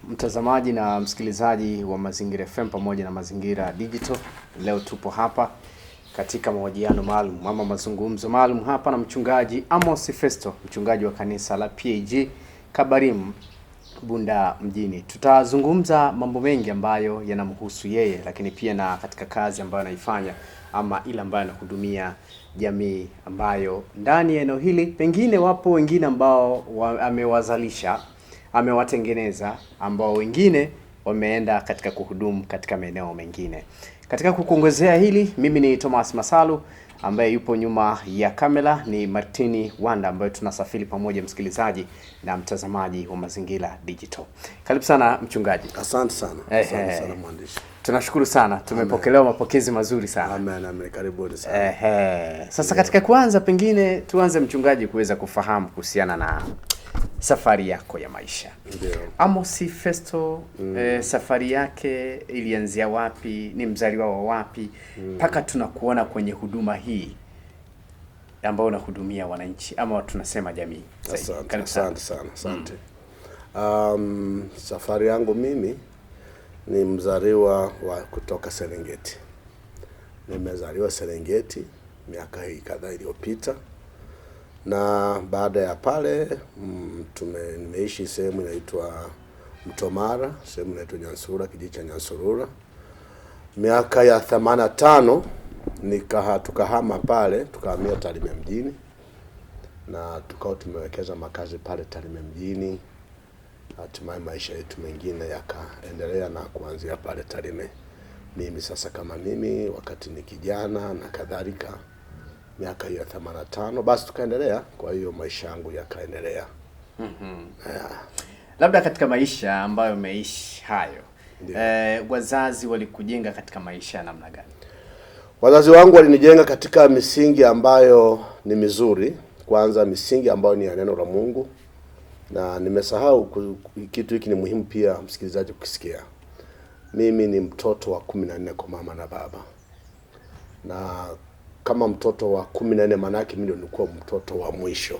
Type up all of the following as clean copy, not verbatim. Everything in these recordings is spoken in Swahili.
Mtazamaji na msikilizaji wa Mazingira FM pamoja na Mazingira Digital, leo tupo hapa katika mahojiano maalum ama mazungumzo maalum hapa na mchungaji Amos Festo, mchungaji wa kanisa la PAG Kabarim Bunda mjini. Tutazungumza mambo mengi ambayo yanamhusu yeye, lakini pia na katika kazi ambayo anaifanya ama ile ambayo anahudumia jamii ambayo ndani ya eneo hili pengine wapo wengine ambao amewazalisha, amewatengeneza, ambao wengine wameenda katika kuhudumu katika maeneo mengine. Katika kukuongezea hili, mimi ni Thomas Masalu, ambaye yupo nyuma ya kamera ni Martini Wanda, ambaye tunasafiri pamoja, msikilizaji na mtazamaji wa Mazingira Digital. Karibu sana mchungaji. Asante sana. Asante sana mwandishi. Tunashukuru sana. Tumepokelewa mapokezi mazuri sana. Amen. Karibuni sana. Sasa katika kwanza pengine tuanze mchungaji kuweza kufahamu kuhusiana na safari yako ya maisha. Ndio. Amos Festo, safari yake ilianzia wapi? Ni mzaliwa wa wapi? Mpaka tunakuona kwenye huduma hii ambayo unahudumia wananchi ama tunasema jamii. Asante sana. Safari yangu mimi ni mzaliwa wa kutoka Serengeti. Nimezaliwa Serengeti miaka hii kadhaa iliyopita. Na baada ya pale nimeishi sehemu inaitwa Mtomara, sehemu inaitwa Nyansura, kijiji cha Nyansurura. Miaka ya 85 tukahama pale, tukahamia Tarime mjini. Na tukao tumewekeza makazi pale Tarime mjini. Hatimaye maisha yetu mengine yakaendelea na kuanzia pale Tarime. Mimi sasa kama mimi wakati ni kijana na kadhalika, miaka ya 85 basi tukaendelea, kwa hiyo maisha yangu yakaendelea. Labda katika maisha ambayo umeishi hayo, wazazi walikujenga katika maisha namna gani? Wazazi wangu walinijenga katika misingi ambayo ni mizuri. Kwanza misingi ambayo ni ya neno la Mungu. Na nimesahau kitu hiki, ni muhimu pia msikilizaji kukisikia. Mimi ni mtoto wa 14 kwa mama na baba. Na kama mtoto wa 14 manake mimi ndio nilikuwa mtoto wa mwisho.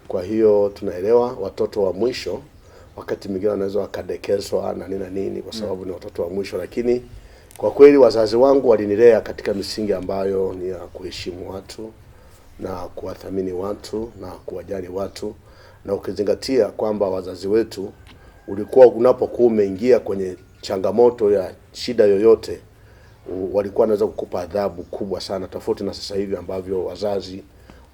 Kwa hiyo tunaelewa watoto wa mwisho wakati mwingine wanaweza wakadekezwa na nini kwa sababu ni watoto wa mwisho, lakini kwa kweli wazazi wangu walinilea katika misingi ambayo ni ya kuheshimu watu na kuwathamini watu na kuwajali watu. Na ukizingatia kwamba wazazi wetu ulikuwa unapokuwa umeingia kwenye changamoto ya shida yoyote, walikuwa wanaweza kukupa adhabu kubwa sana, tofauti na sasa hivi ambavyo wazazi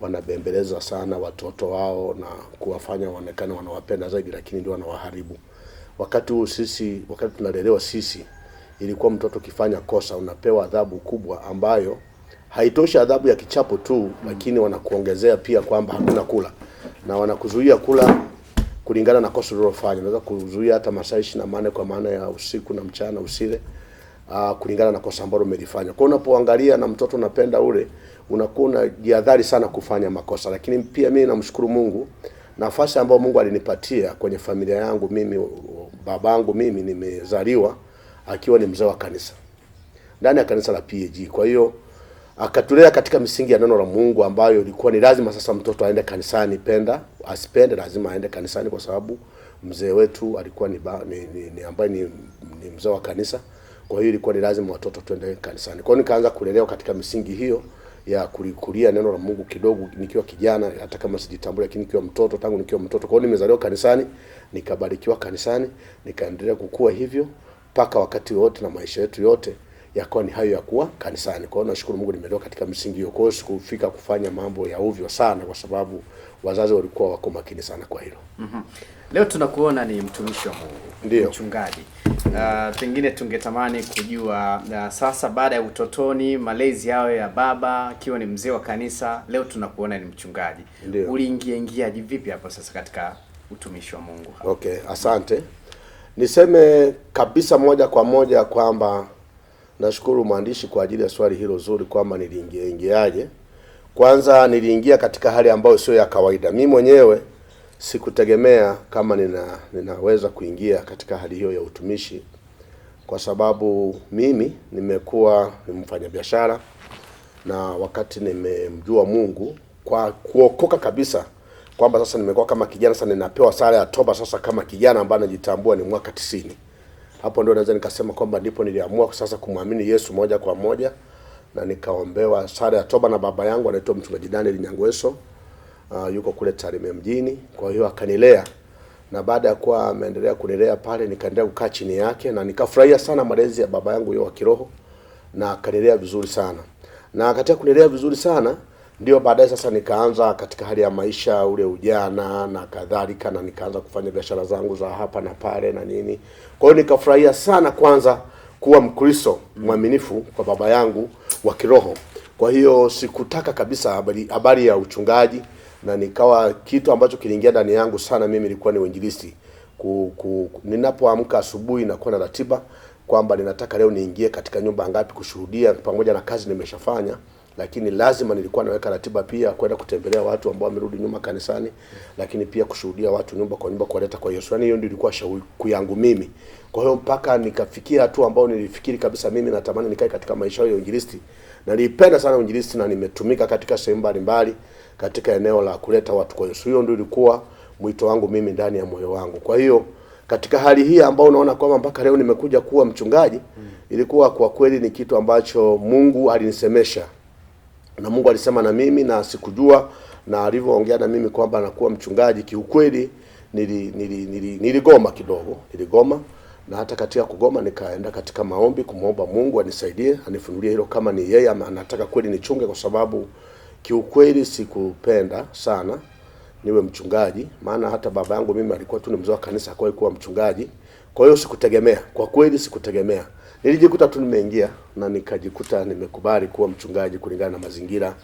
wanabembeleza sana watoto wao na kuwafanya waonekane wanawapenda zaidi, lakini ndio wanawaharibu. Wakati tunalelewa sisi, ilikuwa mtoto kifanya kosa unapewa adhabu kubwa ambayo haitoshi adhabu ya kichapo tu, lakini wanakuongezea pia kwamba hakuna kula. Na wanakuzuia kula kulingana na kosa ulilofanya. Unaweza kuzuia hata masaa 24 kwa maana ya usiku na mchana usile, kulingana na kosa ambalo umelifanya. Kwa unapoangalia na mtoto unapenda ule, unakuwa unajihadhari sana kufanya makosa. Lakini pia mimi namshukuru Mungu, nafasi ambayo Mungu alinipatia kwenye familia yangu. Mimi babangu mimi nimezaliwa akiwa ni mzee wa kanisa, ndani ya kanisa la PAG. Kwa hiyo akatulea katika misingi ya neno la Mungu ambayo ilikuwa ni lazima sasa mtoto aende kanisani, penda asipende lazima aende kanisani, kwa sababu mzee wetu alikuwa ni mzee wa kanisa. Kwa hiyo ilikuwa ni lazima watoto tuende kanisani. Kwa hiyo nikaanza kulelewa katika misingi hiyo ya kulikulia neno la Mungu kidogo nikiwa kijana, hata kama sijitambua, lakini nikiwa mtoto, tangu nikiwa mtoto. Kwa hiyo nimezaliwa kanisani, nikabarikiwa kanisani, nikaendelea kukua hivyo mpaka wakati wote na maisha yetu yote yakawa ni hayo ya kuwa kanisani. Kwa hiyo nashukuru Mungu nimelelewa katika misingi hiyo. Kwa hiyo sikufika kufanya mambo ya ovyo sana, kwa sababu wazazi walikuwa wako makini sana kwa hilo. Leo tunakuona ni mtumishi wa Mungu. Ndio. Mchungaji. Pengine tungetamani kujua sasa baada ya utotoni, malezi yao ya baba akiwa ni mzee wa kanisa, leo tunakuona ni mchungaji. Uliingia vipi hapo sasa katika utumishi wa Mungu? Okay, asante. Niseme kabisa moja kwa moja kwamba nashukuru mwandishi kwa ajili ya swali hilo zuri kwamba niliingiaje. Kwanza niliingia katika hali ambayo sio ya kawaida. Mimi mwenyewe sikutegemea kama ninaweza kuingia katika hali hiyo ya utumishi, kwa sababu mimi nimekuwa ni mfanyabiashara, na wakati nimemjua Mungu kwa kuokoka kabisa kwamba sasa nimekuwa kama kijana, sasa ninapewa sare ya toba sasa kama kijana ambaye anajitambua. Ni mwaka 90. Hapo ndio naweza nikasema kwamba ndipo niliamua sasa kumwamini Yesu moja kwa moja, na nikaombewa sare ya toba na baba yangu anaitwa Mchungaji Daniel Nyangweso, yuko kule Tarime mjini. Kwa hiyo akanilea, na baada ya kuwa ameendelea kunilea pale, nikaendelea kukaa chini yake, na nikafurahia sana malezi ya baba yangu wa kiroho, na akanilea vizuri sana. Na katika kunilea vizuri sana ndio baadaye sasa nikaanza katika hali ya maisha ule ujana na kadhalika, na nikaanza kufanya biashara zangu za hapa na pale na nini. Kwa hiyo nikafurahia sana kwanza kuwa Mkristo mwaminifu kwa baba yangu wa kiroho. Kwa hiyo sikutaka kabisa habari ya uchungaji, na nikawa kitu ambacho kiliingia ndani yangu sana mimi ilikuwa ni uinjilisti. Ninapoamka asubuhi na kuwa na ratiba kwamba ninataka leo niingie katika nyumba ngapi kushuhudia, pamoja na kazi nimeshafanya, lakini lazima nilikuwa naweka ratiba pia kwenda kutembelea watu ambao wamerudi nyuma kanisani, lakini pia kushuhudia watu nyumba kwa nyumba, kuwaleta kwa Yesu. Yaani hiyo ndio ilikuwa shauku yangu mimi. Kwa hiyo mpaka nikafikia hatua ambao nilifikiri kabisa mimi natamani nikae katika maisha ya uinjilisti. Na nilipenda sana uinjilisti, na nimetumika katika sehemu mbalimbali katika eneo la kuleta watu kwa Yesu. Hiyo ndio ilikuwa mwito wangu mimi ndani ya moyo wangu. Kwa hiyo katika hali hii ambao unaona kwamba mpaka leo nimekuja kuwa mchungaji, ilikuwa kwa kweli ni kitu ambacho Mungu alinisemesha. Na Mungu alisema na mimi, na sikujua, na alivyoongea na mimi kwamba nakuwa mchungaji, kiukweli niligoma kidogo, niligoma. Na hata katika kugoma nikaenda katika maombi kumwomba Mungu anisaidie, anifunulie hilo kama ni yeye ama anataka kweli nichunge, kwa sababu kiukweli sikupenda sana niwe mchungaji, maana hata baba yangu mimi alikuwa tu ni mzee wa kanisa, hakuwahi kuwa mchungaji. Kwa hiyo sikutegemea, kwa kweli sikutegemea. Nilijikuta tu nimeingia na nikajikuta nimekubali kuwa mchungaji kulingana na mazingira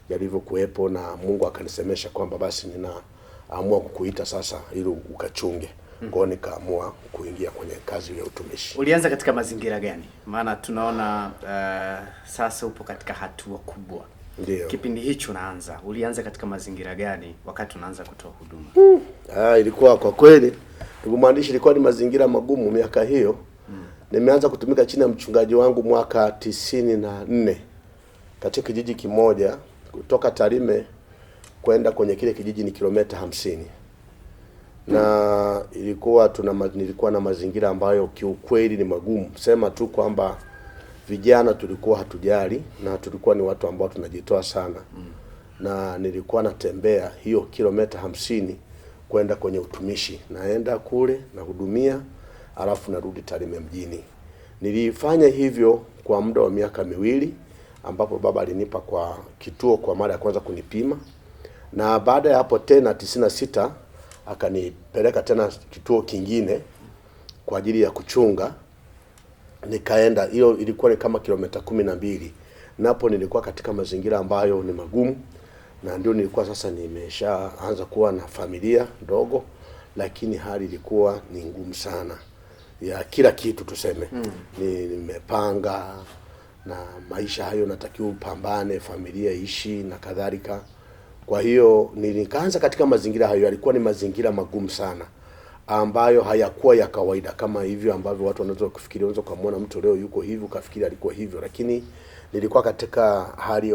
yalivyokuepo, na Mungu akanisemesha kwamba basi ninaamua kukuita sasa ili ukachunge. Kwa hiyo nikaamua kuingia kwenye kazi ya utumishi. Ulianza katika mazingira gani? Maana tunaona sasa upo katika hatua kubwa. Ndio. Kipindi hicho ulianza katika mazingira gani wakati unaanza kutoa huduma? Ilikuwa kwa kweli, ndugu mwandishi, ilikuwa ni mazingira magumu miaka hiyo. Nimeanza kutumika chini ya mchungaji wangu mwaka 94 katika kijiji kimoja. Kutoka Tarime kwenda kwenye kile kijiji ni kilomita 50. Na nilikuwa na mazingira ambayo kiukweli ni magumu. Sema tu kwamba vijana tulikuwa hatujali, na tulikuwa ni watu ambao tunajitoa sana. Na nilikuwa natembea hiyo kilomita 50 kwenda kwenye utumishi. Naenda kule nahudumia, alafu narudi Tarime mjini. Nilifanya hivyo kwa muda wa miaka 2, ambapo baba alinipa kwa kituo kwa mara ya kwanza kunipima. Na baada ya hapo tena 96 akanipeleka tena kituo kingine kwa ajili ya kuchunga. Nikaenda, hiyo ilikuwa ni kama kilomita 12. Napo nilikuwa katika mazingira ambayo ni magumu, na ndio nilikuwa sasa nimeshaanza kuwa na familia ndogo, lakini hali ilikuwa ni ngumu sana ya kila kitu tuseme. Nimepanga na maisha hayo, natakiwa upambane, familia ishi na kadhalika. Kwa hiyo nikaanza katika mazingira hayo. Yalikuwa ni mazingira magumu sana, ambayo hayakuwa ya kawaida kama hivyo ambavyo watu wanaweza kufikiria. Unaweza kumwona mtu leo yuko hivi ukafikiri alikuwa hivyo, lakini nilikuwa katika hali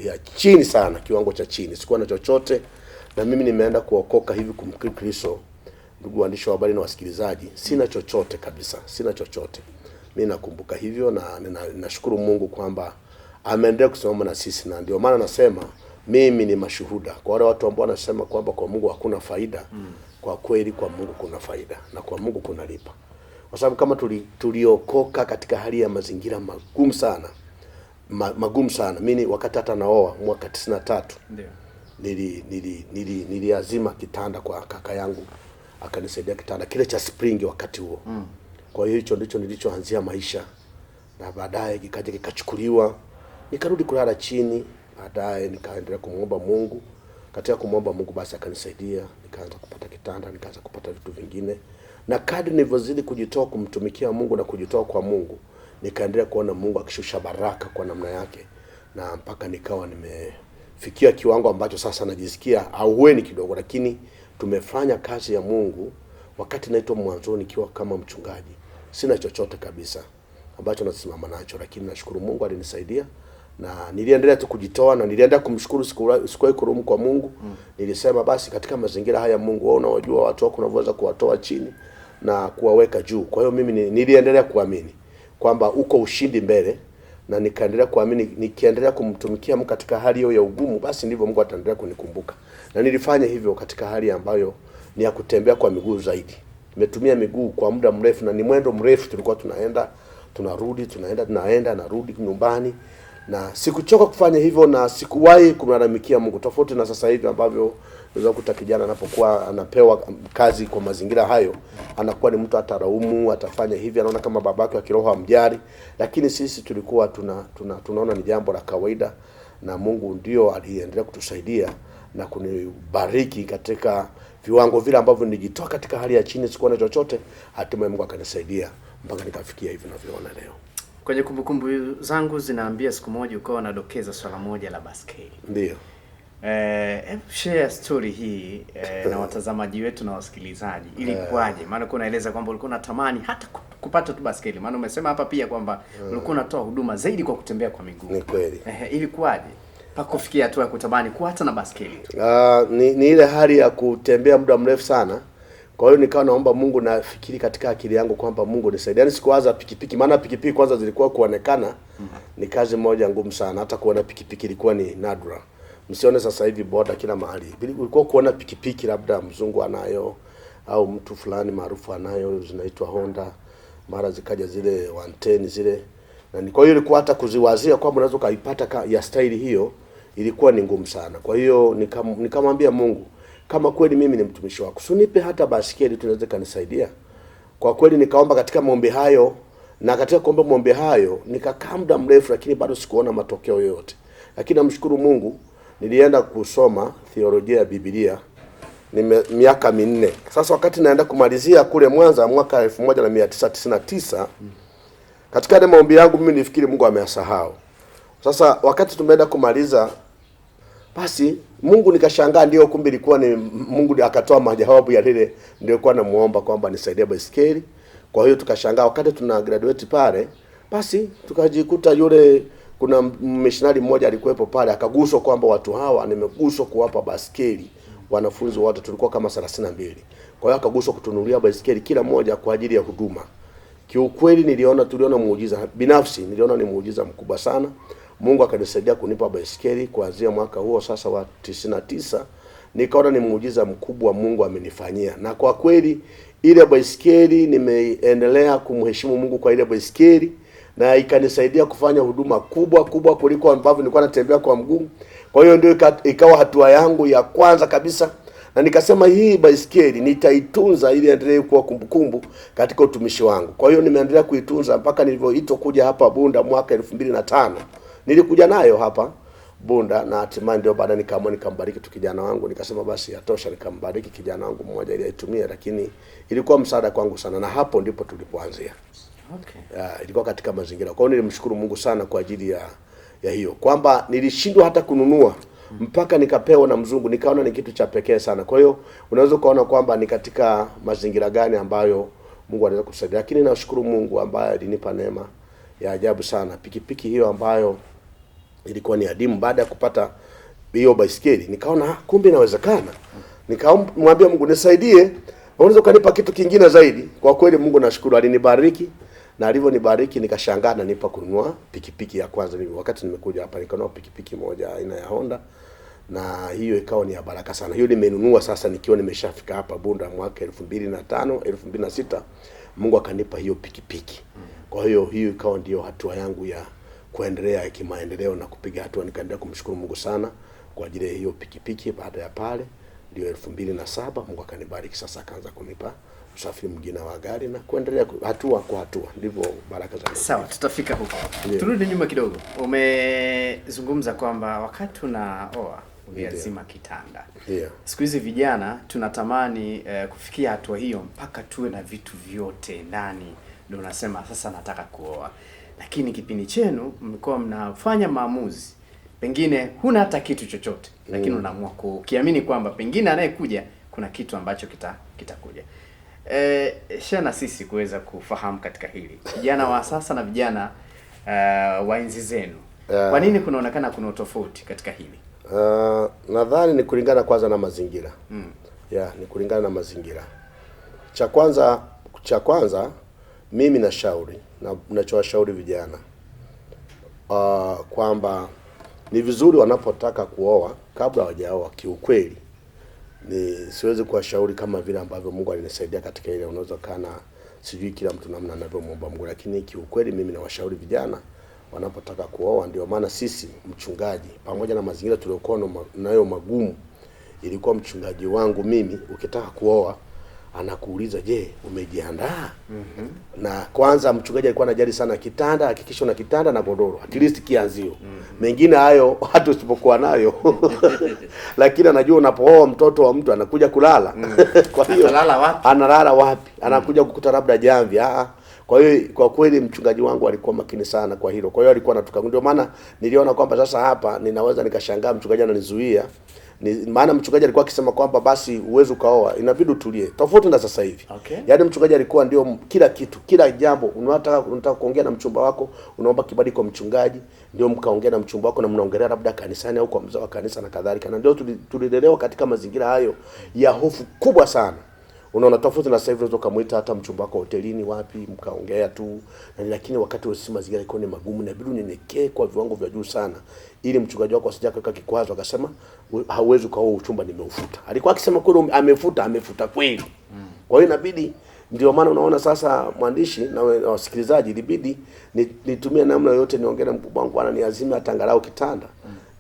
ya chini sana, kiwango cha chini. Sikuwa na chochote, na mimi nimeenda kuokoka hivi kumkiri Kristo. Ndugu waandishi wa habari na wasikilizaji, sina chochote kabisa, sina chochote. Mimi nakumbuka hivyo, na ninashukuru Mungu kwamba ameendelea kusimama na sisi. Na ndio maana nasema mimi ni mashuhuda kwa wale watu ambao wanasema kwamba kwa Mungu hakuna faida. Kwa kweli kwa Mungu kuna faida, na kwa Mungu kunalipa. Kwa sababu kama tuliokoka katika hali ya mazingira magumu sana, magumu sana. Mimi wakati hata naoa mwaka 93, ndio niliazima kitanda kwa kaka yangu, akanisaidia kitanda kile cha spring wakati huo. Kwa hiyo hicho ndicho nilichoanzia maisha, na baadaye kikaja kikachukuliwa, nikarudi kulala chini. Baadaye nikaendelea kumwomba Mungu. Katika kumwomba Mungu basi akanisaidia, nikaanza kupata kitanda, nikaanza kupata vitu vingine. Na kadri nilivyozidi kujitoa kumtumikia Mungu na kujitoa kwa Mungu, nikaendelea kuona Mungu akishusha baraka kwa namna yake, na mpaka nikawa nimefikia kiwango ambacho sasa najisikia auweni kidogo, lakini tumefanya kazi ya Mungu. Wakati naitwa mwanzoni nikiwa kama mchungaji, sina chochote kabisa ambacho nasimama nacho, lakini nashukuru Mungu alinisaidia, na niliendelea tu kujitoa na niliendelea kumshukuru, sikuwahi kurumu kwa Mungu. Nilisema basi katika mazingira haya Mungu, wewe unawajua watu wako unaweza kuwatoa chini na kuwaweka juu. Kwa hiyo mimi niliendelea kuamini kwamba uko ushindi mbele, na nikaendelea kuamini, nikiendelea kumtumikia Mungu katika hali hiyo ya ugumu, basi ndivyo Mungu ataendelea kunikumbuka. Na nilifanya hivyo katika hali ambayo ni ya kutembea kwa miguu zaidi. Nimetumia miguu kwa muda mrefu, na ni mwendo mrefu, tulikuwa tunaenda tunarudi, tunaenda narudi nyumbani, na sikuchoka kufanya hivyo, na sikuwahi kumlalamikia Mungu, tofauti na sasa hivi ambavyo unaweza kukuta kijana anapokuwa anapewa kazi kwa mazingira hayo, anakuwa ni mtu ataraumu, atafanya hivi, anaona kama babake wa kiroho amjari. Lakini sisi tulikuwa tunaona ni jambo la kawaida, na Mungu ndio aliendelea kutusaidia na kunibariki katika viwango vile ambavyo nilijitoa katika hali ya chini, sikuwa na chochote, hatimaye Mungu akanisaidia mpaka nikafikia hivi ninavyoona leo. Kwenye kumbukumbu zangu zinaambia siku moja ukawa unadokeza swala moja la baskeli. Ndio. Share story hii na watazamaji wetu na wasikilizaji. Ilikuwaje? Maana uko unaeleza kwamba ulikuwa unatamani hata kupata tu baskeli. Maana umesema hapa pia kwamba ulikuwa unatoa huduma zaidi kwa kutembea kwa miguu. Ni kweli. Ilikuwaje mpaka kufikia hatua ya kutamani kuacha na baskeli? Ni ile hali ya kutembea muda mrefu sana. Kwa hiyo nikawa naomba Mungu, nafikiri katika akili yangu kwamba Mungu nisaidie. Yaani sikuwaza pikipiki, maana pikipiki kwanza zilikuwa kuonekana ni kazi moja ngumu sana. Hata kuona pikipiki ilikuwa ni nadra. Msione sasa hivi boda kila mahali. Ulikuwa kuona pikipiki labda mzungu anayo au mtu fulani maarufu anayo, zinaitwa Honda, mara zikaja zile 110 zile. Na kwa hiyo ilikuwa hata kuziwazia kwamba unaweza kaipata ya staili hiyo ilikuwa ni ngumu sana. Kwa hiyo nikamwambia Mungu, kama kweli mimi ni mtumishi wako, usinipe hata basikeli tunaweza kanisaidia. Kwa kweli nikaomba katika maombi hayo, na katika kuomba maombi hayo nikakaa muda mrefu, lakini bado sikuona matokeo yoyote. Lakini namshukuru Mungu, nilienda kusoma theolojia ya Biblia miaka 4. Sasa wakati naenda kumalizia kule Mwanza mwaka 1999, katika ile maombi yangu mimi nilifikiri Mungu ameyasahau. Sasa wakati tumeenda kumaliza, basi Mungu nikashangaa, ndio kumbe ilikuwa ni Mungu akatoa majawabu ya lile nilikuwa namuomba kwamba nisaidie baisikeli. Kwa hiyo tukashangaa wakati tuna graduate pale, basi tukajikuta yule kuna missionary mmoja alikuwepo pale, akaguswa kwamba watu hawa nimeguswa kuwapa basikeli wanafunzi wote, tulikuwa kama 32. Kwa hiyo akaguswa kutunulia basikeli kila mmoja kwa ajili ya huduma. Kiukweli tuliona muujiza, binafsi niliona ni muujiza mkubwa sana. Mungu akanisaidia kunipa basikeli kuanzia mwaka huo sasa wa 99. Nikaona ni muujiza mkubwa Mungu amenifanyia. Na kwa kweli ile basikeli nimeendelea kumheshimu Mungu kwa ile basikeli, na ikanisaidia kufanya huduma kubwa kuliko ambavyo nilikuwa natembea kwa mguu. Kwa hiyo ndio ikawa hatua yangu ya kwanza kabisa, na nikasema hii baisikeli nitaitunza ili endelee kuwa kumbukumbu katika utumishi wangu. Kwa hiyo nimeendelea kuitunza mpaka nilivyoitwa kuja hapa Bunda mwaka 2005. Nilikuja nayo hapa Bunda, na hatimaye ndio baada nikaamua nikambariki tu kijana wangu. Nikasema basi yatosha, nikambariki kijana wangu mmoja ili aitumie, lakini ilikuwa msaada kwangu sana, na hapo ndipo tulipoanzia. Okay. Ilikuwa katika mazingira. Kwa hiyo nilimshukuru Mungu sana kwa ajili ya hiyo, kwamba nilishindwa hata kununua mpaka nikapewa na mzungu, nikaona ni kitu cha pekee sana. Kwa hiyo unaweza kuona kwamba ni katika mazingira gani ambayo Mungu anaweza kusaidia. Lakini nashukuru Mungu ambaye alinipa neema ya ajabu sana. Pikipiki hiyo ambayo ilikuwa ni adimu, baada ya kupata hiyo baisikeli nikaona kumbe inawezekana. Nikamwambia Mungu nisaidie, unaweza kunipa kitu kingine zaidi. Kwa kweli Mungu nashukuru alinibariki, na alivyonibariki nikashangaa na nipa kununua pikipiki ya kwanza. Wakati nimekuja hapa nikanunua pikipiki moja aina ya Honda, na hiyo ikawa ni ya baraka sana. Hiyo nimenunua sasa nikiwa nimeshafika hapa Bunda mwaka 2005, 2006 Mungu akanipa hiyo pikipiki. Kwa hiyo ikawa ndio hatua yangu ya kuendelea kimaendeleo na kupiga hatua. Nikaendelea kumshukuru Mungu sana kwa ajili ya hiyo pikipiki. Baada ya pale ndio 2007 Mungu akanibariki sasa, akaanza kunipa usafiri mwingine wa gari na kuendelea hatua kwa hatua, ndivyo baraka za Mungu. Sawa, tutafika huko. Yeah. Turudi nyuma kidogo. Umezungumza kwamba wakati unaoa uliazima kitanda. Yeah. Siku hizi vijana tunatamani kufikia hatua hiyo mpaka tuwe na vitu vyote ndani, ndio unasema sasa nataka kuoa. Lakini kipindi chenu mlikuwa mnafanya maamuzi, pengine huna hata kitu chochote, lakini unaamua kukiamini kwamba pengine anayekuja kuna kitu ambacho kitakuja. Share na sisi kuweza kufahamu katika hili. Vijana wa sasa na vijana wa enzi zenu. Kwa nini kunaonekana kuna utofauti katika hili? Nadhani ni kulingana kwanza na mazingira. Ni kulingana na mazingira. Cha kwanza mimi nashauri na ninachowashauri vijana kwamba ni vizuri wanapotaka kuoa kabla hawajaoa. Kiukweli siwezi kuwashauri kama vile ambavyo Mungu alinisaidia katika ile, unaweza kana sijui kila mtu namna anavyomuomba Mungu, lakini kiukweli mimi nawashauri vijana wanapotaka kuoa. Ndio maana sisi mchungaji, pamoja na mazingira tuliokuwa nayo magumu, ilikuwa mchungaji wangu mimi ukitaka kuoa anakuuliza, je, umejiandaa? Na kwanza mchungaji alikuwa anajali sana kitanda, hakikisha una kitanda na godoro, at least kianzio. Mengine hayo hata usipokuwa nayo lakini anajua unapooa mtoto wa mtu anakuja kulala. Kwa hiyo analala wapi? Anakuja kukuta labda jamvi. Kwa hiyo kwa kweli mchungaji wangu alikuwa makini sana kwa hilo. Kwa hiyo alikuwa anatuka. Ndio maana niliona kwamba sasa hapa ninaweza nikashangaa mchungaji ananizuia. Maana mchungaji alikuwa akisema kwamba basi uwezo kaoa, inabidi utulie. Tofauti na sasa hivi. Yaani mchungaji alikuwa ndio kila kitu, kila jambo. Unataka kuongea na mchumba wako, unaomba kibali kwa mchungaji, ndio mkaongea na mchumba wako na mnaongelea labda kanisani au kwa mzee wa kanisa na kadhalika. Na ndio tulilelewa katika mazingira hayo ya hofu kubwa sana. Unaona, tofauti na sasa hivi unaweza kumuita hata mchumba wako hotelini wapi mkaongea tu. Lakini wakati wa sisi mazingira yalikuwa ni magumu, na inabidi unyenyekee kwa viwango vya juu sana ili mchungaji wako asije akaweka kikwazo akasema hauwezi kuoa uchumba nimeufuta. Alikuwa akisema kweli amefuta kweli. Kwa hiyo inabidi, ndio maana unaona sasa mwandishi na wasikilizaji, ilibidi nitumie namna yote niongee na mkubwa wangu ananiazimia hata angalau kitanda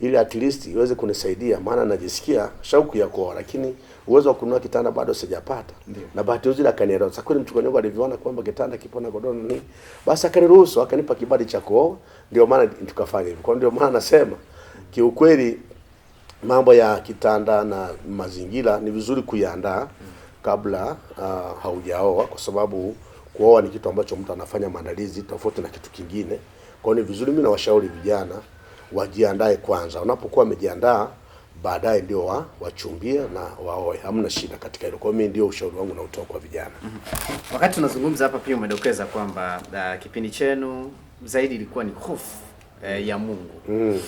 ili at least iweze kunisaidia, maana najisikia shauku ya kuoa, lakini uwezo wa kununua kitanda bado sijapata. Na bahati nzuri akanielewa. Sasa kweli mchungaji wangu aliviona kwamba kitanda kipo na godoro nini, basi akaniruhusu, akanipa kibali cha kuoa. Ndio maana tukafanya hivyo. Kwa ndio maana nasema kiukweli mambo ya kitanda na mazingira ni vizuri kuiandaa kabla haujaoa, kwa sababu kuoa ni kitu ambacho mtu anafanya maandalizi tofauti na kitu kingine. Kwa hiyo ni vizuri, mimi nawashauri vijana wajiandae kwanza. Unapokuwa umejiandaa, baadaye ndio wachumbie na waoe. Hamna shida katika hilo. Kwa hiyo mimi ndio ushauri wangu na utoa kwa vijana. Wakati tunazungumza hapa pia umedokeza kwamba kipindi chenu zaidi ilikuwa ni hofu ya Mungu.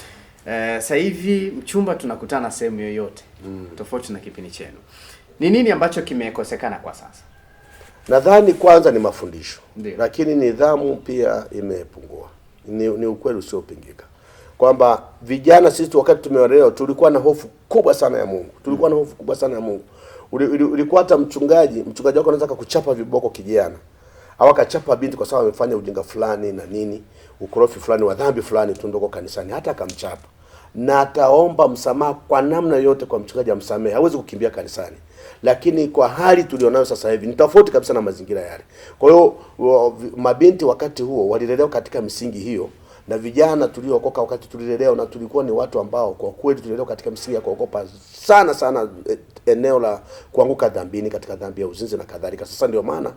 Sasa hivi mchumba tunakutana sehemu yoyote, tofauti na kipindi chenu. Ni nini ambacho kimekosekana kwa sasa? Nadhani kwanza ni mafundisho. Lakini nidhamu pia imepungua. Ni ukweli usiopingika kwamba vijana sisi wakati tumeolewa tulikuwa na hofu kubwa sana ya Mungu. Ulikuwa hata mchungaji wako anaweza kukuchapa viboko kijana, au akachapa binti kwa sababu amefanya ujinga fulani na nini, ukorofi fulani wa dhambi fulani tu ndoko kanisani, hata akamchapa. Na ataomba msamaha kwa namna yote kwa mchungaji amsamehe, hawezi kukimbia kanisani. Lakini kwa hali tulionayo sasa hivi ni tofauti kabisa na mazingira yale. Kwa hiyo mabinti wakati huo walilelewa katika misingi hiyo, na vijana tuliokoka wakati tulilelewa na tulikuwa ni watu ambao kwa kweli tulilelewa katika misingi ya kuogopa sana eneo la kuanguka dhambini, katika dhambi ya uzinzi na kadhalika. Sasa ndio maana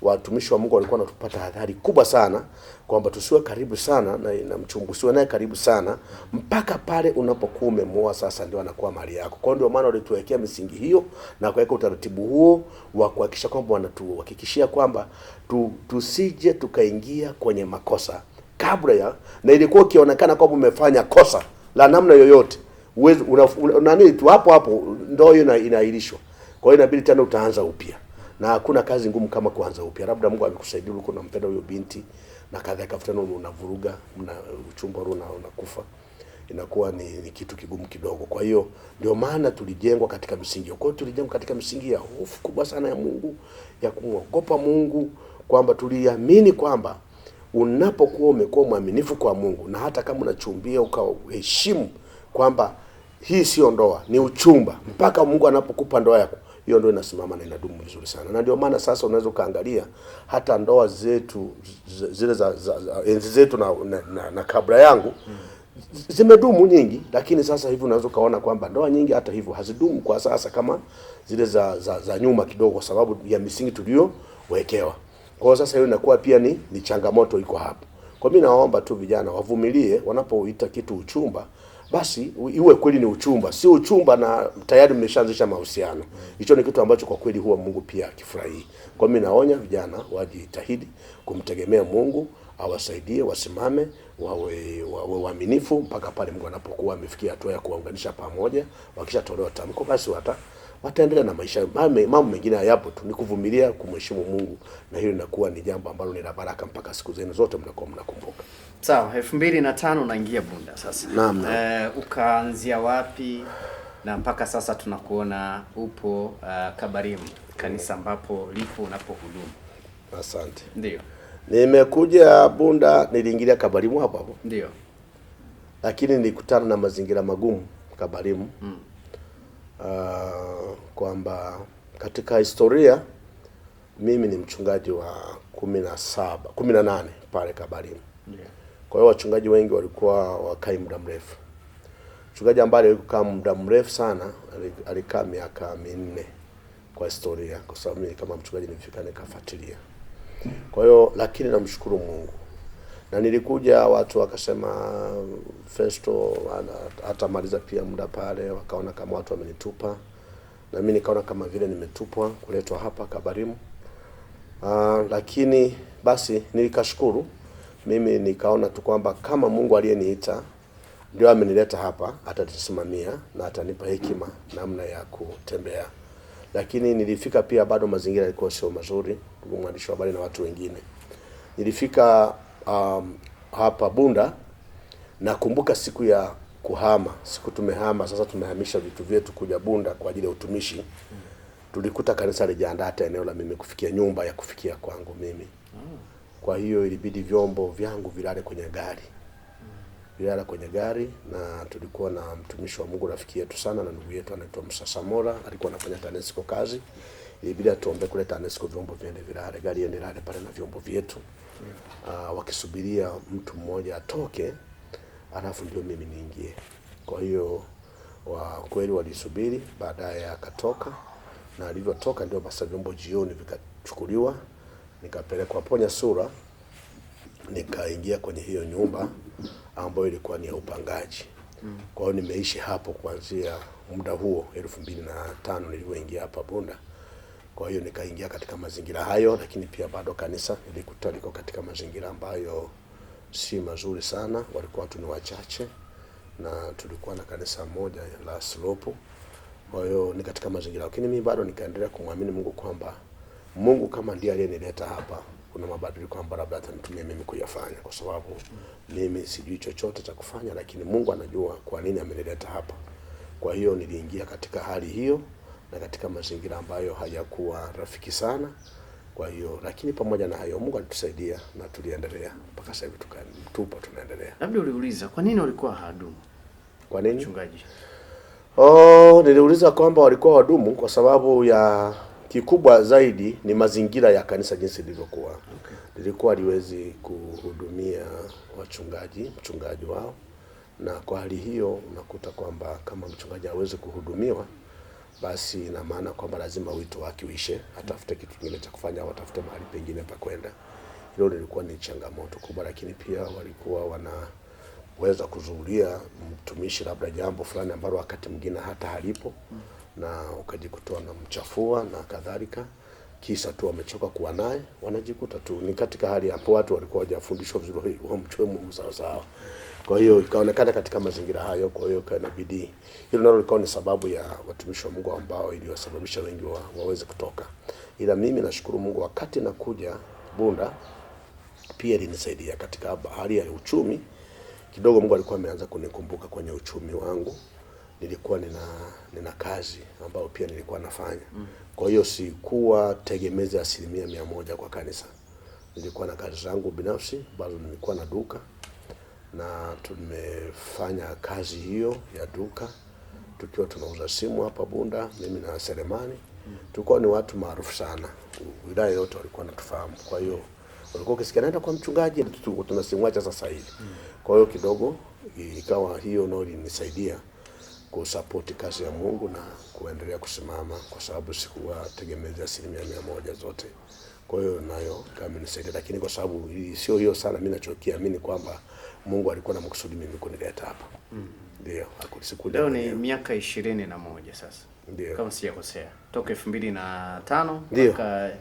watumishi wa Mungu walikuwa wanatupata hadhari kubwa sana kwamba tusiwe karibu sana na mchumba, usiwe naye karibu sana mpaka pale unapokuwa umemuoa, sasa ndio anakuwa mali yako. Kwa ndio maana walituwekea misingi hiyo na kuweka utaratibu huo wa kuhakikisha kwamba wanatuhakikishia kwamba tusije tukaingia kwenye makosa kabla ya, na ilikuwa ikionekana kwamba umefanya kosa la namna yoyote, nani tu hapo ndio hiyo inaahirishwa. Kwa hiyo inabidi tena utaanza upya. Na hakuna kazi ngumu kama kuanza upya. Labda Mungu amekusaidia, ulikuwa unampenda huyo binti na kadhalika, tena unavuruga, uchumba unakufa. Inakuwa ni kitu kigumu kidogo. Kwa hiyo ndio maana tulijengwa katika misingi. Kwa hiyo tulijengwa katika misingi ya hofu kubwa sana ya Mungu, ya kumwogopa Mungu, kwamba tuliamini kwamba unapokuwa umekuwa mwaminifu kwa Mungu, na hata kama unachumbia ukaheshimu kwamba hii sio ndoa, ni uchumba, mpaka Mungu anapokupa ndoa yako, hiyo ndio inasimama na inadumu vizuri sana. Na ndio maana sasa unaweza kaangalia hata ndoa zetu zile za enzi zetu na kabla yangu zimedumu nyingi, lakini sasa hivi unaweza kaona kwamba ndoa nyingi hata hivyo hazidumu kwa sasa kama zile za nyuma kidogo, kwa sababu ya misingi tuliyowekewa. Kwa sasa hiyo inakuwa pia ni changamoto iko hapo. Kwa mimi naomba tu vijana wavumilie wanapoita kitu uchumba, basi iwe kweli ni uchumba, sio uchumba na tayari mmeshaanzisha mahusiano. Hicho ni kitu ambacho kwa kweli huwa Mungu pia akifurahii. Kwa mimi naonya vijana wajitahidi kumtegemea Mungu, awasaidie, wasimame, wawe waaminifu mpaka pale Mungu anapokuwa amefikia hatua ya kuwaunganisha pamoja. Wakishatolewa tamko, basi wataendelea na maisha. Mambo mengine hayapo tu, ni kuvumilia, kumheshimu Mungu, na hiyo inakuwa ni jambo ambalo ni la baraka mpaka siku zenu zote mnakuwa mnakumbuka. Sawa, 2005 unaingia Bunda sasa. Naam. Ukaanzia wapi na mpaka sasa tunakuona upo Kabarimu, kanisa ambapo lipo unapohudumu? Asante. Ndio. Nimekuja Bunda, niliingilia Kabarimu hapo. Ndio. Lakini nilikutana na mazingira magumu Kabarimu. Kwamba katika historia mimi ni mchungaji wa 18 pale Kabarimu. Yeah. Kwa hiyo wachungaji wengi walikuwa wakai muda mrefu. Mchungaji ambaye alikaa muda mrefu sana alikaa miaka 4 kwa historia, kwa sababu mimi kama mchungaji nilifika nikafuatilia. Kwa hiyo lakini namshukuru Mungu. Na nilikuja watu wakasema Festo atamaliza pia muda pale, wakaona kama watu wamenitupa. Na mimi nikaona kama vile nimetupwa kuletwa hapa Kabarimu. Lakini basi nilikashukuru. Mimi nikaona tu kwamba kama Mungu aliyeniita ndio amenileta hapa, atanisimamia na atanipa hekima namna ya kutembea. Lakini nilifika pia bado mazingira yalikuwa sio mazuri, ndugu mwandishi wa habari na watu wengine. Nilifika hapa Bunda, nakumbuka siku ya kuhama, siku tumehama, sasa tumehamisha vitu vyetu kuja Bunda kwa ajili ya utumishi. Tulikuta kanisa lijaandaa hata eneo la mimi kufikia, nyumba ya kufikia kwangu mimi. Kwa hiyo ilibidi vyombo vyangu vilale kwenye gari. Vilala kwenye gari, na tulikuwa na mtumishi wa Mungu rafiki yetu sana na ndugu yetu anaitwa Musa Samora, alikuwa anafanya TANESCO kazi. Ilibidi atuombe kule TANESCO vyombo viende vilale, gari iende lale pale na vyombo vyetu. Wakisubiria mtu mmoja atoke, alafu ndio mimi niingie. Kwa hiyo kweli walisubiri, baadaye akatoka, na alivyotoka ndio basi vyombo jioni vikachukuliwa, nikapelekwa Ponya Sura, nikaingia kwenye hiyo nyumba ambayo ilikuwa ni ya upangaji. Kwa hiyo nimeishi hapo kuanzia muda huo 2005 nilipoingia hapa Bunda. Kwa hiyo nikaingia katika mazingira hayo, lakini pia bado kanisa nilikuta liko katika mazingira ambayo si mazuri sana, walikuwa watu ni wachache, na tulikuwa na kanisa moja la slope. Kwa hiyo ni katika mazingira, lakini mimi bado nikaendelea kumwamini Mungu kwamba Mungu kama ndiye aliyenileta hapa, kuna mabadiliko ambayo labda atanitumia mimi kuyafanya, kwa sababu mimi sijui chochote cha kufanya, lakini Mungu anajua kwa nini amenileta hapa. Kwa hiyo niliingia katika hali hiyo na katika mazingira ambayo hayakuwa rafiki sana. Kwa hiyo lakini pamoja na hayo Mungu alitusaidia na tuliendelea mpaka sasa hivi tunaendelea. Labda uliuliza kwa nini walikuwa hawadumu? Kwa nini? Mchungaji. Niliuliza kwamba walikuwa wadumu kwa sababu ya kikubwa zaidi ni mazingira ya kanisa jinsi lilivyokuwa. Okay. Lilikuwa liwezi kuhudumia mchungaji wao, na kwa hali hiyo unakuta kwamba kama mchungaji hawezi kuhudumiwa, basi ina maana kwamba lazima wito wake uishe, atafute kitu kingine cha kufanya au atafute mahali pengine pa kwenda. Hilo lilikuwa ni changamoto kubwa, lakini pia walikuwa wanaweza kuzuhulia mtumishi labda jambo fulani ambalo wakati mwingine hata halipo, na ukajikuta na mchafua na kadhalika, kisa tu wamechoka kuwa naye, wanajikuta tu ni katika hali hapo. Watu walikuwa hawajafundishwa vizuri wamchue Mungu sawa sawa. Kwa hiyo ikaonekana katika mazingira hayo, kwa hiyo inabidi hilo nalo likawa ni sababu ya watumishi wa Mungu ambao iliwasababisha wengi waweze kutoka. Ila mimi nashukuru Mungu, wakati nakuja Bunda pia ilinisaidia katika hali ya uchumi kidogo. Mungu alikuwa ameanza kunikumbuka kwenye uchumi wangu. Nilikuwa nina kazi ambayo pia nilikuwa nafanya. Kwa hiyo sikuwa tegemezi 100% kwa kanisa. Nilikuwa na kazi zangu binafsi, bado nilikuwa na duka, na tumefanya kazi hiyo ya duka tukiwa tunauza simu hapa Bunda, mimi na Selemani. Tulikuwa ni watu maarufu sana, wilaya yote walikuwa wanatufahamu. Kwa hiyo walikuwa ukisikia naenda kwa mchungaji, tunasimwacha sasa hivi. Kwa hiyo kidogo ikawa hiyo ndio ilinisaidia kusupport kazi ya Mungu na kuendelea kusimama, kwa sababu sikuwa tegemezi 100% zote Kwa hiyo nayo kama nisaidia, lakini kwa sababu sio hiyo sana, mimi nachokiamini kwamba Mungu alikuwa na makusudi mimi kunileta hapa. Ndio, hakunisikuja. Leo ni miaka 21 sasa. Ndio. Kama sijakosea. Toka 2005 Ndio. mpaka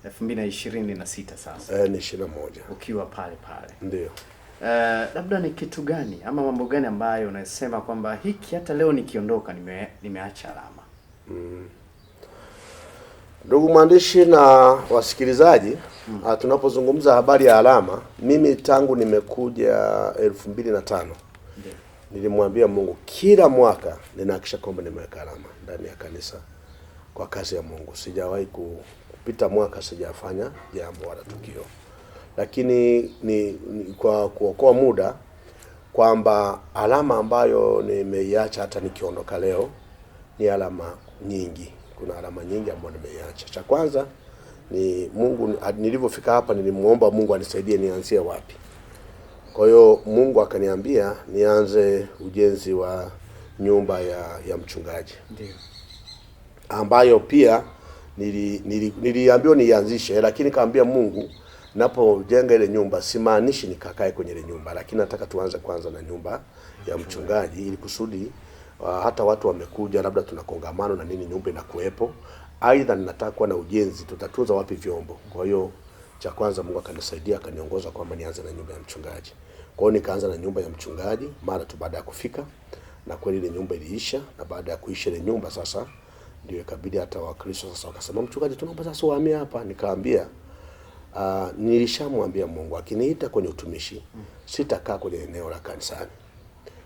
2026 sasa. Ni 21. Ukiwa pale pale. Ndio. Labda ni kitu gani ama mambo gani ambayo unasema kwamba hiki hata leo nikiondoka nimeacha alama? Ndugu mwandishi na wasikilizaji, tunapozungumza habari ya alama, mimi tangu nimekuja 2005 nilimwambia Mungu kila mwaka ninahakisha kwamba nimeweka alama ndani ya kanisa kwa kazi ya Mungu. Sijawahi kupita mwaka sijafanya jambo wala tukio. Lakini ni kwa kuokoa muda kwamba alama ambayo nimeiacha hata nikiondoka leo ni alama nyingi. Kuna alama nyingi ambazo nimeiacha. Cha kwanza ni Mungu, nilivyofika hapa nilimuomba Mungu anisaidie nianzie wapi. Kwa hiyo Mungu akaniambia nianze ujenzi wa nyumba ya mchungaji. Ndio. Ambayo pia niliambiwa nianzishe, lakini kaambia Mungu napojenga ile nyumba simaanishi nikakae kwenye ile nyumba, lakini nataka tuanze kwanza na nyumba ya mchungaji ili kusudi hata watu wamekuja labda tuna kongamano na nini, nyumba inakuepo. Aidha ninataka kuwa na ujenzi, tutatunza wapi vyombo. Kwa hiyo cha kwanza Mungu akanisaidia akaniongoza kwamba nianze na nyumba ya mchungaji. Kwa hiyo nikaanza na nyumba ya mchungaji mara tu baada ya kufika, na kweli ile nyumba iliisha, na baada ya kuisha ile nyumba sasa ndio ikabidi hata Wakristo sasa wakasema, mchungaji tunaomba sasa uhamie hapa. Nikaambia nilishamwambia Mungu akiniita kwenye utumishi sitakaa kwenye eneo la kanisani,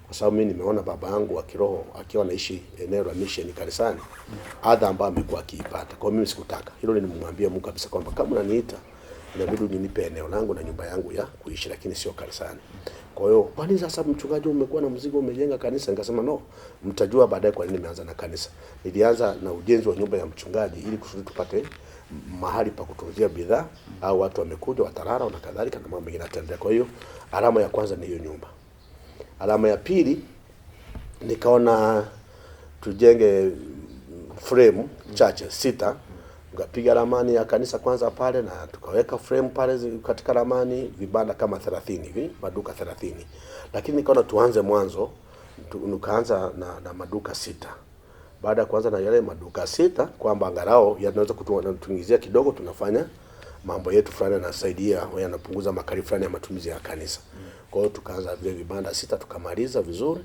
kwa sababu mimi nimeona baba yangu wa kiroho akiwa anaishi eneo la mission kanisani, adha ambayo amekuwa akiipata. Kwa mimi sikutaka hilo, nilimwambia Mungu kabisa kwamba kama unaniita inabidi unipe eneo langu na nyumba yangu ya kuishi, lakini sio kanisani. Kwa hiyo kwani sasa mchungaji umekuwa na mzigo, umejenga kanisa? Nikasema no, mtajua baadaye kwa nini nimeanza na kanisa. Nilianza na ujenzi wa nyumba ya mchungaji ili kusudi tupate mahali pa kutunzia bidhaa, au watu wamekuja watalala na kadhalika na mambo mengine yataendelea. Kwa hiyo alama ya kwanza ni hiyo nyumba. Alama ya pili nikaona tujenge frame chache 6. Ngapiga ramani ya kanisa kwanza pale na tukaweka frame pale katika ramani, vibanda kama 30 hivi, maduka 30. Lakini nikaona tuanze mwanzo, nikaanza na maduka 6. Baada ya kuanza na yale maduka 6 kwamba angalau yanaweza kutuingizia kidogo, tunafanya mambo yetu fulani, yanasaidia yanapunguza makali fulani ya matumizi ya kanisa. Kwa hiyo tukaanza vile vibanda 6 tukamaliza vizuri.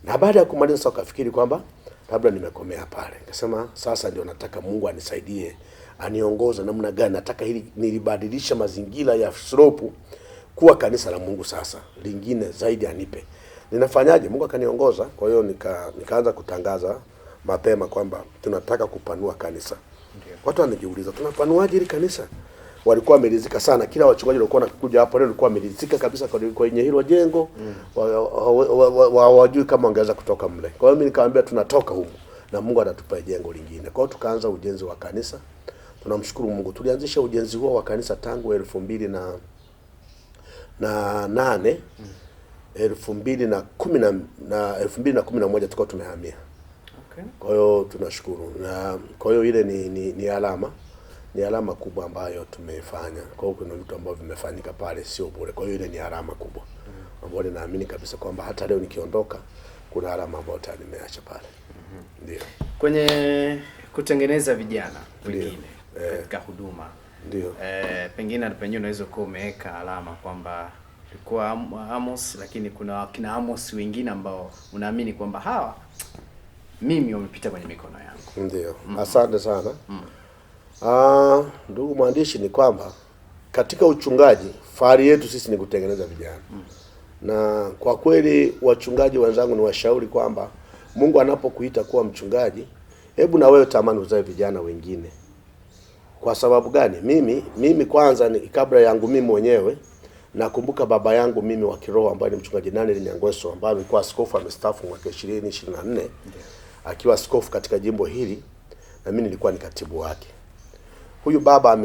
Na baada ya kumaliza sasa kafikiri kwamba labda nimekomea pale. Nikasema sasa ndio nataka Mungu anisaidie, aniongoze namna gani, nataka hili nilibadilisha mazingira ya slope kuwa kanisa la Mungu sasa. Lingine zaidi anipe. Ninafanyaje? Mungu akaniongoza. Kwa hiyo nikaanza kutangaza mapema kwamba tunataka kupanua kanisa. Watu wanajiuliza tunapanuaje hili kanisa? Walikuwa wameridhika sana, kila wachungaji walikuwa wanakuja hapo leo walikuwa wameridhika kabisa kwenye hilo jengo. Hawajui kama wangeweza kutoka mle. Kwa hiyo mimi nikamwambia tunatoka huko na Mungu atatupa jengo lingine. Kwa hiyo tukaanza ujenzi wa kanisa. Tunamshukuru Mungu. Tulianzisha ujenzi huo wa kanisa tangu 2008 2011 tulikuwa tumehamia. Okay. Kwa hiyo tunashukuru. Na kwa hiyo ile ni alama. Ni alama kubwa ambayo tumefanya. Kwa hiyo kuna vitu ambavyo vimefanyika pale sio bure. Kwa hiyo ile ni alama kubwa ambayo naamini kabisa kwamba hata leo nikiondoka kuna alama ambayo tayari nimeacha pale. Ndio. Kwenye kutengeneza vijana wengine katika huduma. Ndio. Pengine unaweza kuwa umeweka alama kwamba ilikuwa Amos, lakini kuna kina Amos wengine ambao unaamini kwamba hawa mimi wamepita kwenye mikono yangu. Ndio. Asante sana. Ndugu mwandishi, ni kwamba katika uchungaji fahari yetu sisi ni kutengeneza vijana. Na kwa kweli wachungaji wenzangu ni washauri kwamba Mungu anapokuita kuwa mchungaji, hebu na wewe tamani uzae vijana wengine. Kwa sababu gani? Mimi kwanza kabla yangu mimi mwenyewe nakumbuka baba yangu mimi wa kiroho ambaye ni mchungaji Daniel Nyangweso ambaye alikuwa askofu amestaafu mwaka 2024 akiwa askofu katika jimbo hili, na mimi nilikuwa ni katibu wake. Huyu baba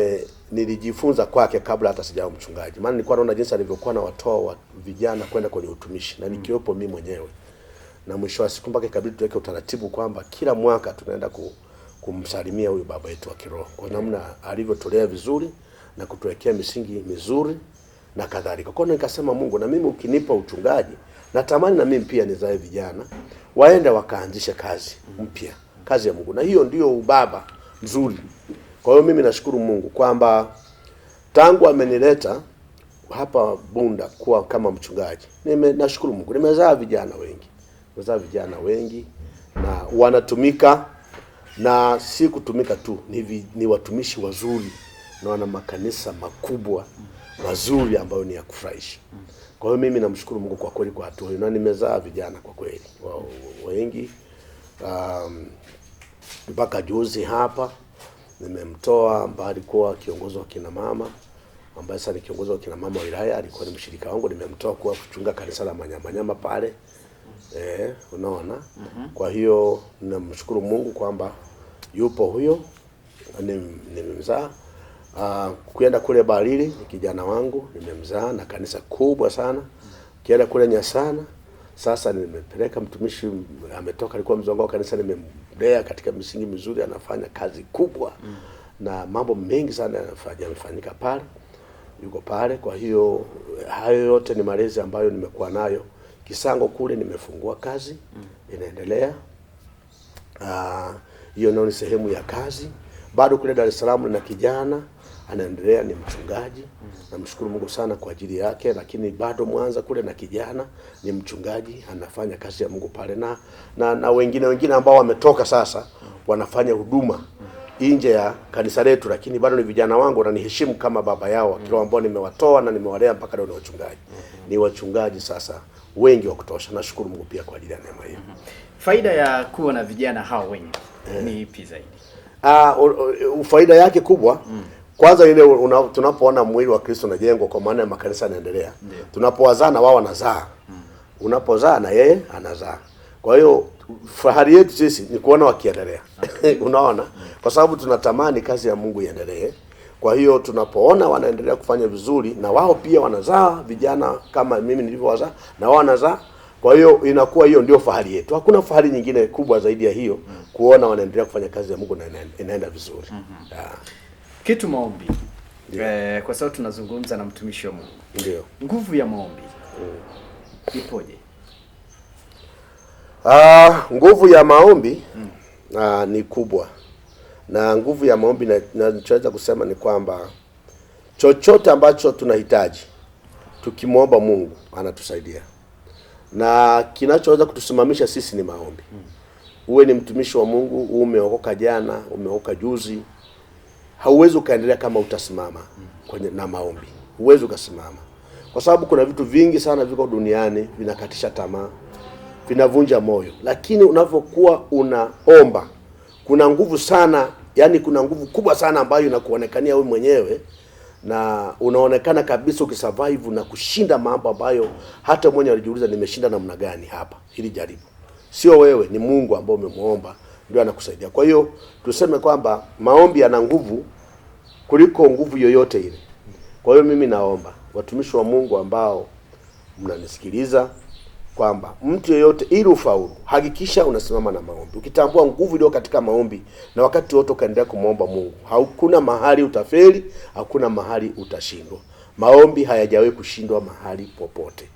nilijifunza kwake kabla hata sijawa mchungaji. Maana nilikuwa naona jinsi alivyokuwa na watoa vijana kwenda kwenye utumishi na nikiwepo mimi mwenyewe. Na mwisho wa siku mpaka ikabidi tuweke utaratibu kwamba kila mwaka tunaenda kumsalimia huyu baba yetu wa kiroho. Kwa namna alivyotolea vizuri na kutuwekea misingi mizuri na kadhalika. Kwa hiyo nikasema, Mungu, na mimi ukinipa uchungaji, natamani na mimi pia nizae vijana waende wakaanzisha kazi mpya, kazi ya Mungu, na hiyo ndio ubaba mzuri. Kwa hiyo mimi nashukuru Mungu kwamba tangu amenileta hapa Bunda kuwa kama mchungaji, nashukuru Mungu nimezaa vijana wengi na wanatumika, na si kutumika tu, ni watumishi wazuri na wana makanisa makubwa mazuri ambayo ni ya kufurahisha. Kwa hiyo mimi namshukuru Mungu kwa kweli kwa hatua hiyo, na nimezaa vijana kwa kweli wengi. Mpaka juzi hapa nimemtoa ambaye alikuwa kiongozi wa kina mama, ambaye sasa ni kiongozi wa kina mama wa wilaya, alikuwa ni mshirika wangu, nimemtoa kuwa kuchunga kanisa la Manyamanyama pale. Unaona? Kwa hiyo namshukuru Mungu kwamba yupo huyo, nimemzaa. Kuenda kule Balili kijana wangu nimemzaa, na kanisa kubwa sana. Kienda kule Nyasana, sasa nimepeleka mtumishi ametoka, alikuwa mzongo wa kanisa, nimemlea katika misingi mizuri, anafanya kazi kubwa na mambo mengi sana yamefanyika pale, yuko pale. Kwa hiyo hayo yote ni malezi ambayo nimekuwa nayo. Kisango kule nimefungua kazi, inaendelea. Hiyo ndio ni sehemu ya kazi. Bado kule Dar es Salaam na kijana anaendelea, ni mchungaji. Namshukuru Mungu sana kwa ajili yake. Lakini bado Mwanza kule na kijana ni mchungaji, anafanya kazi ya Mungu pale, na wengine ambao wametoka sasa wanafanya huduma nje ya kanisa letu, lakini bado ni vijana wangu na niheshimu kama baba yao, wakiwa ambao nimewatoa na nimewalea mpaka leo ni wachungaji. Ni wachungaji sasa wengi wa kutosha. Nashukuru Mungu pia kwa ajili ya neema hiyo. Faida ya kuwa na vijana hao wengi ni ipi zaidi? Faida yake kubwa, kwanza ile tunapoona mwili wa Kristo unajengwa, kwa maana ya makanisa yanaendelea. Tunapowazaa na wao wanazaa. Unapozaa na yeye anazaa. Kwa hiyo fahari yetu sisi ni kuona wakiendelea. Unaona? Kwa sababu tunatamani kazi ya Mungu iendelee. Kwa hiyo tunapoona wanaendelea kufanya vizuri, na wao pia wanazaa vijana kama mimi nilivyowazaa, na wao wanazaa. Kwa hiyo inakuwa hiyo ndio fahari yetu. Hakuna fahari nyingine kubwa zaidi ya hiyo, kuona wanaendelea kufanya kazi ya Mungu na inaenda vizuri. Kitu maombi. Kwa sababu tunazungumza na mtumishi wa Mungu. Ndio. Nguvu ya maombi ipoje? Nguvu ya maombi ni kubwa. Na nguvu ya maombi nachoweza kusema ni kwamba chochote ambacho tunahitaji tukimwomba Mungu anatusaidia. Na kinachoweza kutusimamisha sisi ni maombi. Uwe ni mtumishi wa Mungu, umeokoka jana, umeokoka juzi, hauwezi ukaendelea kama utasimama na maombi. Huwezi ukasimama. Kwa sababu kuna vitu vingi sana viko duniani vinakatisha tamaa, vinavunja moyo. Lakini unapokuwa unaomba, kuna nguvu sana, yani kuna nguvu kubwa sana ambayo inakuonekania wewe mwenyewe, na unaonekana kabisa ukisurvive na kushinda mambo ambayo hata mwenyewe alijiuliza, nimeshinda namna gani hapa ili jaribu. Sio wewe, ni Mungu ambaye umemuomba ndio anakusaidia. Kwa hiyo tuseme kwamba maombi yana nguvu kuliko nguvu yoyote ile. Kwa hiyo mimi naomba watumishi wa Mungu ambao mnanisikiliza kwamba mtu yeyote, ili ufaulu, hakikisha unasimama na maombi. Ukitambua nguvu iliyo katika maombi, na wakati wote ukaendelea kumwomba Mungu, hakuna mahali utafeli, hakuna mahali utashindwa. Maombi hayajawahi kushindwa mahali popote.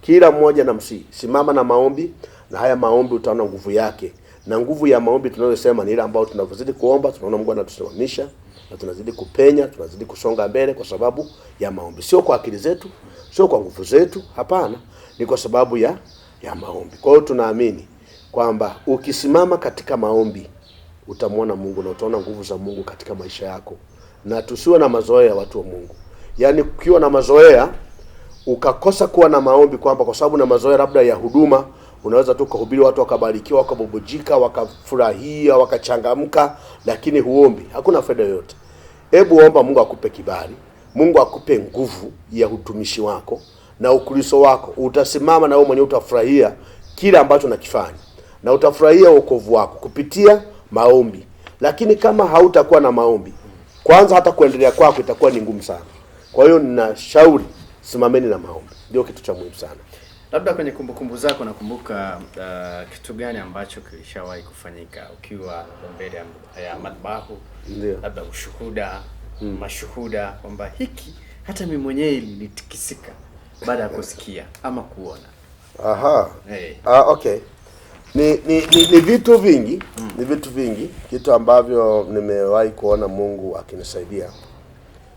Kila mmoja na simama na maombi, na haya maombi utaona nguvu yake. Na nguvu ya maombi tunayosema ni ile ambayo tunavyozidi kuomba tunaona Mungu anatusimamisha, na tunazidi kupenya, tunazidi kusonga mbele kwa sababu ya maombi. Sio kwa akili zetu, sio kwa nguvu zetu, hapana, ni kwa sababu ya maombi. Kwa hiyo tunaamini kwamba ukisimama katika maombi utamwona Mungu na utaona nguvu za Mungu katika maisha yako. Na tusiwe na mazoea watu wa Mungu. Yaani ukiwa na mazoea ukakosa kuwa na maombi, kwamba kwa sababu na mazoea labda ya huduma unaweza tu kuhubiri watu wakabarikiwa, wakabubujika, wakafurahia, wakachangamka, lakini huombi, hakuna faida yoyote. Hebu omba Mungu akupe kibali, Mungu akupe nguvu ya utumishi wako na ukristo wako. Utasimama na wewe mwenyewe utafurahia kile ambacho unakifanya, na utafurahia wokovu wako kupitia maombi. Lakini kama hautakuwa na maombi, kwanza hata kuendelea kwako itakuwa ni ngumu sana. Kwa hiyo ninashauri simameni na maombi. Ndio kitu cha muhimu sana. Labda kwenye kumbukumbu zako nakumbuka kitu gani ambacho kilishawahi kufanyika ukiwa mbele ya madhabahu? Ndio. Labda ushuhuda mashuhuda kwamba hiki hata mimi mwenyewe nilitikisika baada ya kusikia ama kuona. Aha. Hey. Okay. Ni vitu vingi, ni vitu vingi, kitu ambavyo nimewahi kuona Mungu akinisaidia.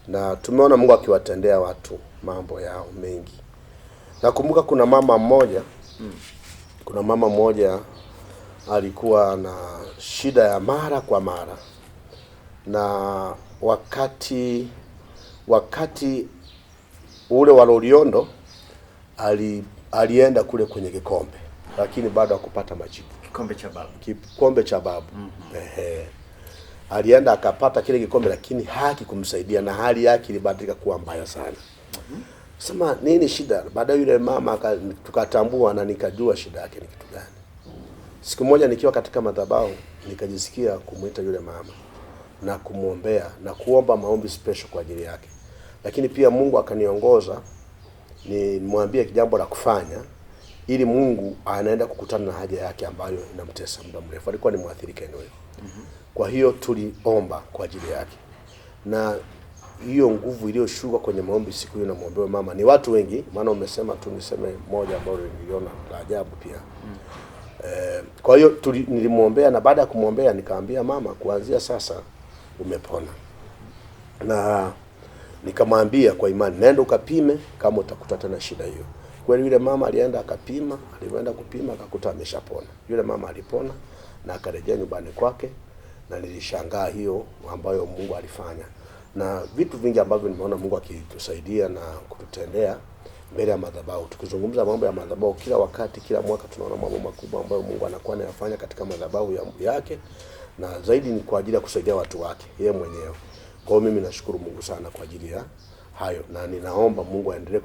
Na tumeona Mungu akiwatendea watu mambo yao mengi. Nakumbuka kuna mama mmoja alikuwa na shida ya mara kwa mara. Na wakati ule wa Loliondo alienda kule kwenye kikombe, lakini bado hakupata majibu. Kikombe cha babu. Alienda akapata kile kikombe, lakini hakikumsaidia na hali yake ilibadilika kuwa mbaya sana. Sema nini shida? Baadaye yule mama tukatambua na nikajua shida yake ni kitu gani. Siku moja nikiwa katika madhabahu nikajisikia kumuita yule mama na kumuombea na kuomba maombi special kwa ajili yake. Lakini pia Mungu akaniongoza nimwambie jambo la kufanya ili Mungu anaenda kukutana na haja yake ambayo inamtesa muda mrefu. Alikuwa ni mwathirika eneo hilo. Kwa hiyo tuliomba kwa ajili yake. Na hiyo nguvu iliyoshuka kwenye maombi siku hiyo na muombe mama ni watu wengi, maana umesema tu niseme moja ambayo niliona la ajabu pia. Kwa hiyo nilimuombea na baada ya kumuombea nikamwambia mama, kuanzia sasa umepona. Na nikamwambia kwa imani, nenda ukapime kama utakuta tena shida hiyo. Kweli yule mama alienda akapima, alipoenda kupima akakuta ameshapona. Yule mama alipona na akarejea nyumbani kwake, na nilishangaa hiyo ambayo Mungu alifanya. Na vitu vingi ambavyo nimeona Mungu akitusaidia na kututendea mbele ya madhabahu. Tukizungumza mambo ya madhabahu kila wakati, kila mwaka tunaona mambo makubwa ambayo Mungu anakuwa anayafanya katika madhabahu yake, na zaidi ni kwa ajili ya kusaidia watu wake yeye mwenyewe. Kwa hiyo mimi nashukuru Mungu sana kwa ajili ya hayo, na ninaomba Mungu aendelee